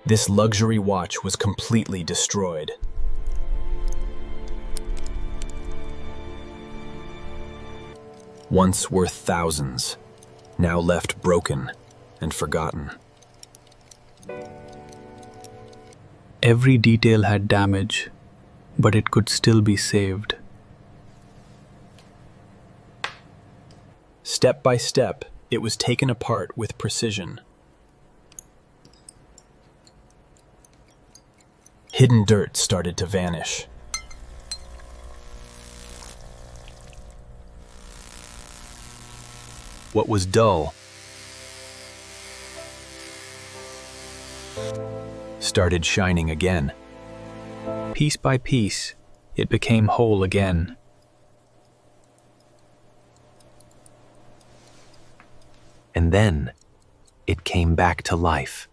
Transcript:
This luxury watch was completely destroyed. Once worth thousands, now left broken and forgotten. Every detail had damage, but it could still be saved. Step by step, it was taken apart with precision. Hidden dirt started to vanish. What was dull started shining again. Piece by piece, it became whole again. And then it came back to life.